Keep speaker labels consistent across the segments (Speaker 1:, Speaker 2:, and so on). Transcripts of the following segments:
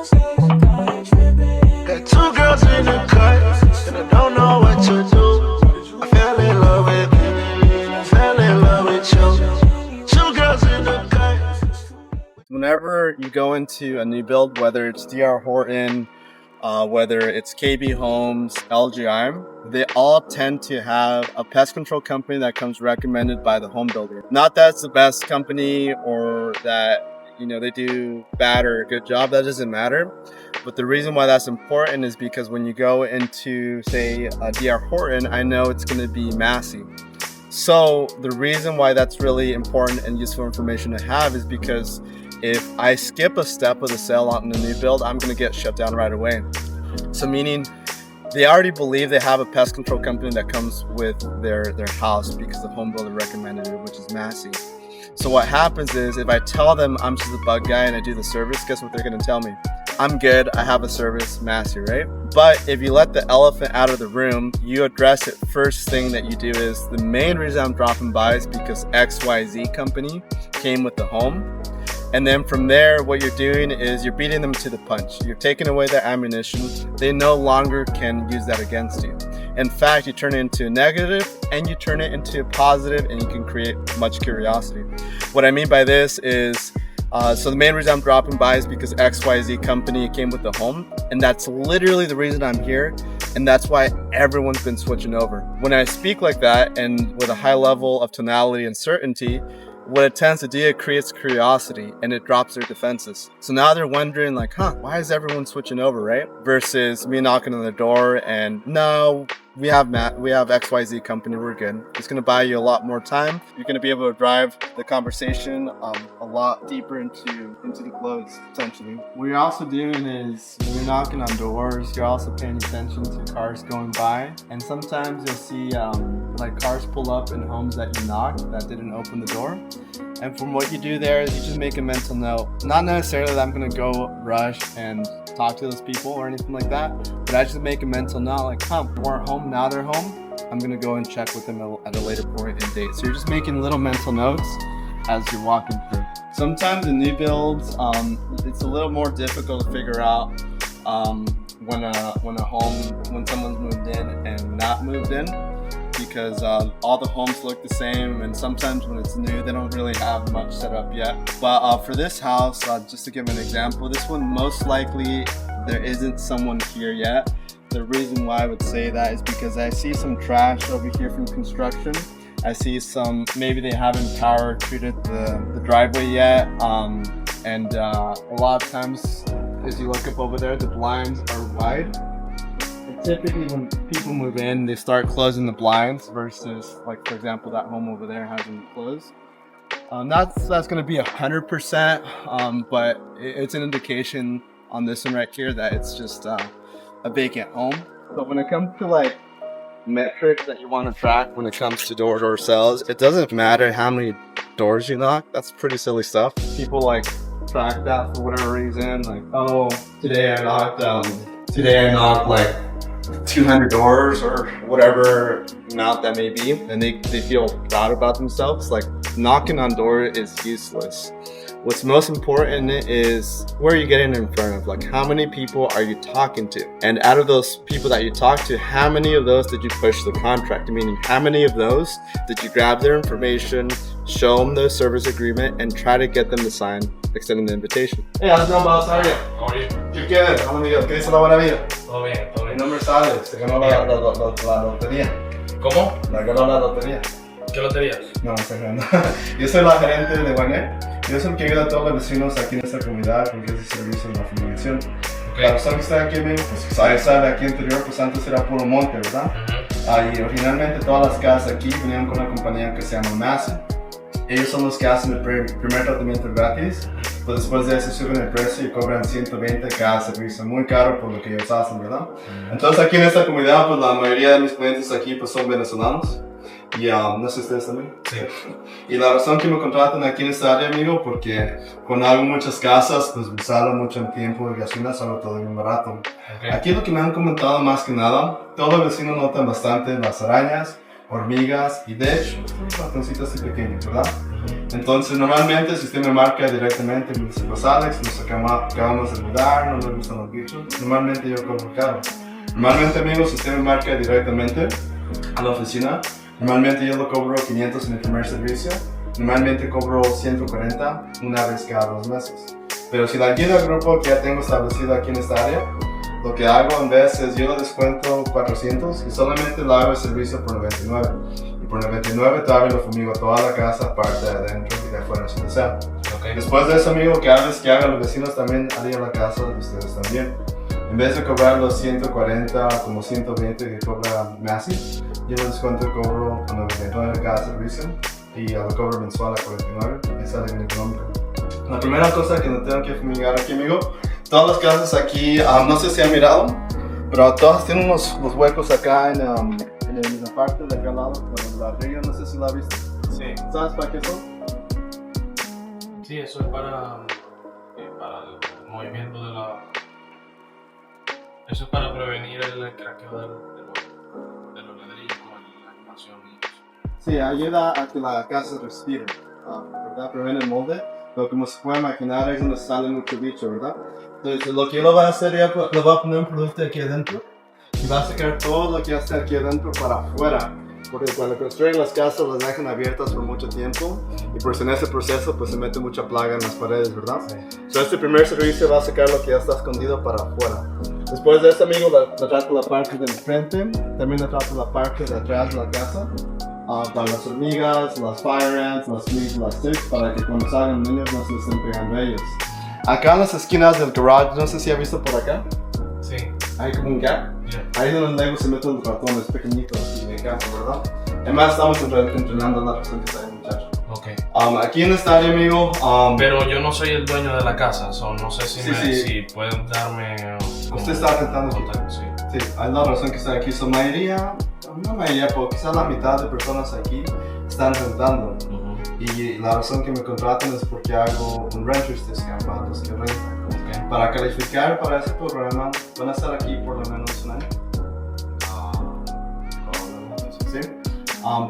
Speaker 1: Got two girls in the cut, and I don't know what to do. I fell in love with you. Two girls in the cut.
Speaker 2: Whenever you go into a new build, whether it's D.R. Horton, whether it's KB Homes, LGI, they all tend to have a pest control company that comes recommended by the home builder. Not that it's the best company or that they do bad or a good job, that doesn't matter. But the reason why that's important is because when you go into, say, D.R. Horton, I know it's going to be Massey. So the reason why that's really important and useful information to have is because if I skip a step of the sale on the new build, I'm going to get shut down right away. So meaning they already believe they have a pest control company that comes with their house because the home builder recommended it, which is Massey. So what happens is if I tell them I'm just a bug guy and I do the service, guess what they're going to tell me? I'm good, I have a service, Massey, right? But if you let the elephant out of the room, you address it first thing that you do is the main reason I'm dropping by is because XYZ company came with the home. And then from there, what you're doing is you're beating them to the punch. You're taking away their ammunition. They no longer can use that against you. In fact, you turn it into a negative and you turn it into a positive, and you can create much curiosity. What I mean by this is, so the main reason I'm dropping by is because XYZ company came with the home, and that's literally the reason I'm here, and that's why everyone's been switching over. When I speak like that and with a high level of tonality and certainty, what it tends to do, it creates curiosity and it drops their defenses. So now they're wondering like, why is everyone switching over, right? Versus me knocking on the door and no, we have XYZ company, we're good. It's gonna buy you a lot more time. You're gonna be able to drive the conversation a lot deeper into the close, essentially. What you're also doing is when you're knocking on doors, you're also paying attention to cars going by. And sometimes you'll see like cars pull up in homes that you knocked that didn't open the door. And from what you do there is you just make a mental note. Not necessarily that I'm gonna go rush and talk to those people or anything like that, but I just make a mental note like, they weren't home, now they're home. I'm gonna go and check with them at a later point in date. So you're just making little mental notes as you're walking through. Sometimes in new builds, it's a little more difficult to figure out when someone's moved in and not moved in, because all the homes look the same, and sometimes when it's new they don't really have much set up yet. But for this house, just to give an example, this one most likely there isn't someone here yet. The reason why I would say that is because I see some trash over here from construction. I see maybe they haven't power treated the driveway yet, and a lot of times as you look up over there, the blinds are wide. Typically when people move in, they start closing the blinds versus, like, for example, that home over there hasn't closed. That's going to be 100%, but it's an indication on this one right here that it's just a vacant home. But when it comes to like metrics that you want to track when it comes to door-to-door sales, it doesn't matter how many doors you knock. That's pretty silly stuff. People like track that for whatever reason. Like, oh, today I knocked like 200 doors or whatever amount that may be, and they feel proud about themselves. Like, knocking on door is useless. What's most important is where you're getting in front of. Like, how many people are you talking to? And out of those people that you talk to, how many of those did you push the contract? Meaning, how many of those did you grab their information, show them the service agreement, and try to get them to sign extending the invitation? Hey, how's it going, Malos? How are you?
Speaker 3: How are you?
Speaker 2: You're good. Hola, amigo. ¿Qué dice la buena vida?
Speaker 3: Todo bien, todo
Speaker 2: Mi
Speaker 3: bien.
Speaker 2: nombre es Alex. Te ganó la lotería.
Speaker 3: ¿Cómo?
Speaker 2: La ganó la lotería.
Speaker 3: ¿Qué loterías?
Speaker 2: No, estoy ganando. Yo soy la gerente de Guané. Yo soy el que ayuda a todos los vecinos aquí en esta comunidad con ese servicio de la fumigación. La persona que está aquí, pues sabe aquí anterior, pues antes era puro monte, ¿verdad? Y originalmente todas las casas aquí venían con una compañía que se llama Massey. Ellos son los que hacen el primer tratamiento gratis, pues después de eso suben el precio y cobran 120 cada servicio, muy caro por lo que ellos hacen, ¿verdad? Entonces aquí en esta comunidad, pues la mayoría de mis clientes aquí pues son venezolanos. Y no sé ustedes también.
Speaker 3: Sí.
Speaker 2: Y la razón que me contratan aquí en esta área, amigo, porque cuando hago muchas casas, pues me sale mucho en tiempo de gasolina, sale todo bien barato.
Speaker 3: Okay.
Speaker 2: Aquí lo que me han comentado más que nada, todos los vecinos notan bastante las arañas, hormigas y de hecho, ratoncitos así pequeños, ¿verdad? Entonces, normalmente si usted me marca directamente, me dice, pues Alex, nos acabamos de mudar, no me gustan los bichos, normalmente yo cobro caro. Normalmente, amigos, si usted me marca directamente a la oficina, normalmente yo lo cobro 500 en el primer servicio, normalmente cobro 140 una vez cada 2 meses. Pero si la alquilo al grupo que ya tengo establecido aquí en esta área, lo que hago en vez es yo lo descuento 400 y solamente lo hago el servicio por 99. Y por 99 todavía lo fumigo toda la casa, parte de adentro y de afuera, si desea.
Speaker 3: Okay.
Speaker 2: Después de eso, amigo, que hagan los vecinos también harían la casa de ustedes también. En vez de cobrar los 140 como 120 que cobra Massey, yo lo descuento y cobro 99 cada servicio y lo cobro mensual a 49. Esa es la económica. La primera cosa que no tengo que fumigar aquí, amigo, todas las casas aquí, no sé si han mirado, pero todas tienen los huecos acá en la parte de acá al lado, con la ladrillo, no sé si la has visto.
Speaker 3: Sí.
Speaker 2: ¿Sabes para qué son?
Speaker 3: Sí, eso es para el movimiento de la... Eso es para prevenir el craqueo de los ladrillos con la animación y eso.
Speaker 2: Sí, ayuda a que la casa respire, ¿verdad? Previene el molde, pero como se puede imaginar es donde sale mucho bicho, ¿verdad? Entonces lo que yo lo voy a hacer es le voy a poner un producto aquí adentro y va a sacar todo lo que está aquí adentro para afuera. Porque cuando construyen las casas las dejan abiertas por mucho tiempo y pues en ese proceso pues se mete mucha plaga en las paredes, ¿verdad? Sí. Entonces este primer servicio va a sacar lo que ya está escondido para afuera. Después de eso, amigo, la trato la parte del frente, también la trato la parte de atrás de la casa. Para las hormigas, las fire ants, las fleas, las ticks, para que cuando salgan niños no se estén pegando a ellos. Acá en las esquinas del garage, no sé si ha visto por acá.
Speaker 3: Sí.
Speaker 2: Hay como un gap.
Speaker 3: Yeah.
Speaker 2: Ahí es donde luego se meten los ratones pequeñitos y de campo, ¿verdad? Además estamos entrenando a la persona que está ahí, muchacho.
Speaker 3: Okay.
Speaker 2: Aquí en esta área, amigo.
Speaker 3: Pero yo no soy el dueño de la casa, no sé si pueden darme...
Speaker 2: Usted está rentando aquí.
Speaker 3: Sí.
Speaker 2: Sí, hay la razón que está aquí. Su mayoría, no mayoría, pero quizás la mitad de personas aquí están rentando. Y la razón que me contratan es porque hago un renter's discount para los que rentan.
Speaker 3: Okay.
Speaker 2: Para calificar para ese programa, van a estar aquí por lo menos un año. ¿Sí?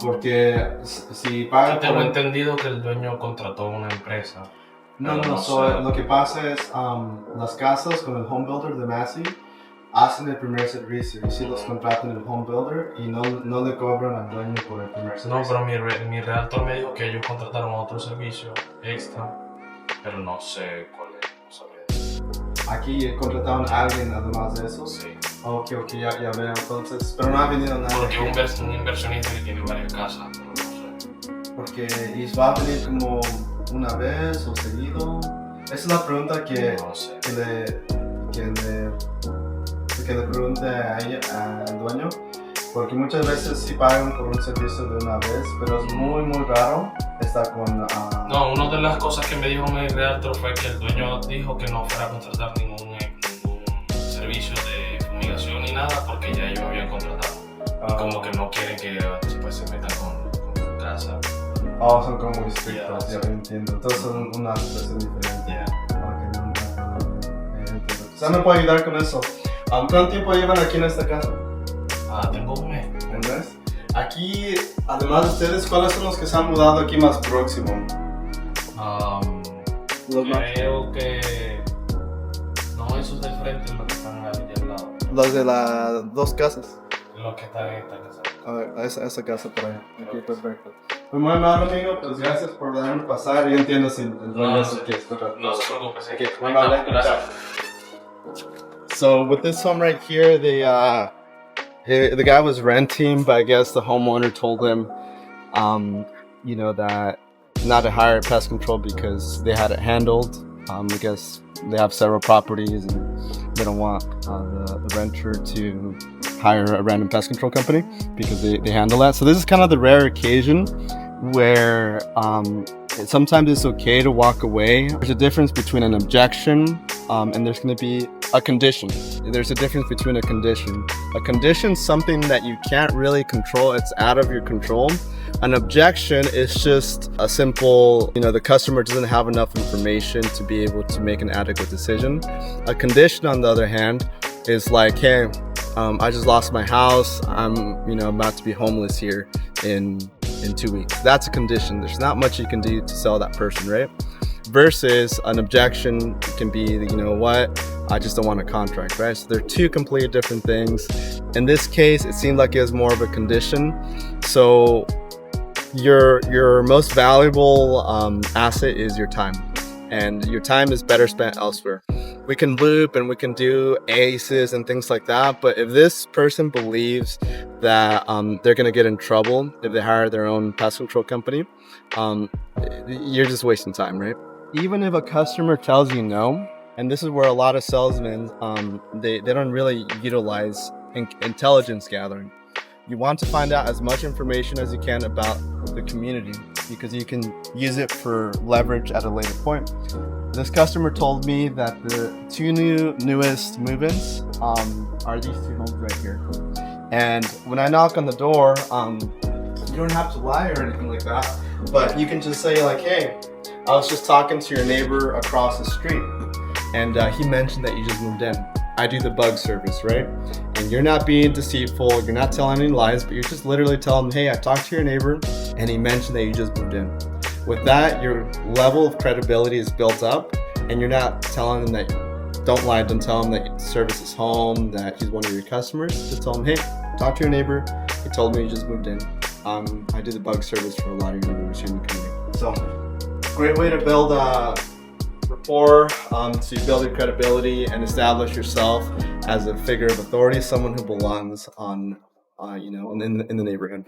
Speaker 2: Porque si pagan.
Speaker 3: Yo tengo entendido que el dueño contrató una empresa.
Speaker 2: No, lo que pasa es las casas con el home builder de Massey hacen el primer servicio y si los contratan el home builder y no le cobran al dueño por el primer servicio.
Speaker 3: No, pero mi realtor me dijo que ellos contrataron otro servicio extra, pero no sé cuál es, no sabía.
Speaker 2: Aquí contrataron a alguien además de eso.
Speaker 3: Sí.
Speaker 2: Ok, ya veo entonces, pero no ha venido nadie.
Speaker 3: Porque un inversionista que tiene varias casas, pero no sé.
Speaker 2: Porque y va a venir como una vez o seguido. Esa es la pregunta que le pregunte a ella, al dueño, porque muchas veces sí pagan por un servicio de una vez, pero es muy raro estar con...
Speaker 3: No, una de las cosas que me dijo mi realtor fue que el dueño dijo que no fuera a contratar ningún servicio de fumigación ni nada porque ya ellos habían contratado. Y como que no quieren que pues, se metan con su casa.
Speaker 2: Son como muy estrictos, ya lo entiendo. Entonces son una situación diferente. Quizá me puede ayudar con eso. ¿Cuánto tiempo llevan aquí en esta casa?
Speaker 3: Tengo un mes.
Speaker 2: ¿Un mes? Aquí, además de ustedes, ¿cuáles son los que se han mudado aquí más próximo?
Speaker 3: Creo que... No, esos del frente, los que están allí al lado.
Speaker 2: Los de las 2 casas.
Speaker 3: Los que están en esta casa.
Speaker 2: A ver, esa casa por allá. Aquí, perfecto. Pues muy amable, amigo, pues gracias por dejarme pasar. Yo entiendo si el dueño es el que está tratando.
Speaker 3: No se preocupe, sí.
Speaker 2: Okay, gracias. So with this home right here, the guy was renting, but I guess the homeowner told him, that not to hire pest control because they had it handled. I guess they have several properties and they don't want the renter to hire a random pest control company because they handle that. So this is kind of the rare occasion where sometimes it's okay to walk away. There's a difference between an objection and there's going to be a condition. There's a difference between a condition. A condition is something that you can't really control. It's out of your control. An objection is just a simple, the customer doesn't have enough information to be able to make an adequate decision. A condition, on the other hand, is like, hey, I just lost my house. I'm, about to be homeless here in in 2 weeks. That's a condition. There's not much you can do to sell that person, right? Versus an objection can be, you know what, I just don't want a contract, right? So they're two completely different things. In this case, it seemed like it was more of a condition. So your most valuable asset is your time, and your time is better spent elsewhere. We can loop and we can do aces and things like that, but if this person believes that they're going to get in trouble if they hire their own pest control company, you're just wasting time, right? Even if a customer tells you no, and this is where a lot of salesmen they don't really utilize intelligence gathering. You want to find out as much information as you can about the community, because you can use it for leverage at a later point. This customer told me that the two newest move-ins are these two homes right here. And when I knock on the door, you don't have to lie or anything like that, but you can just say like, hey, I was just talking to your neighbor across the street, and he mentioned that you just moved in. I do the bug service, right? And you're not being deceitful, you're not telling any lies, but you're just literally telling them, hey, I talked to your neighbor and he mentioned that you just moved in. With that, your level of credibility is built up, and you're not telling them that, don't lie, don't tell them that the service is home, that he's one of your customers. Just tell them, hey, talk to your neighbor, he told me you just moved in. I do the bug service for a lot of your neighbors in the community. So, great way to build rapport, to build your credibility and establish yourself as a figure of authority, someone who belongs on, in the neighborhood.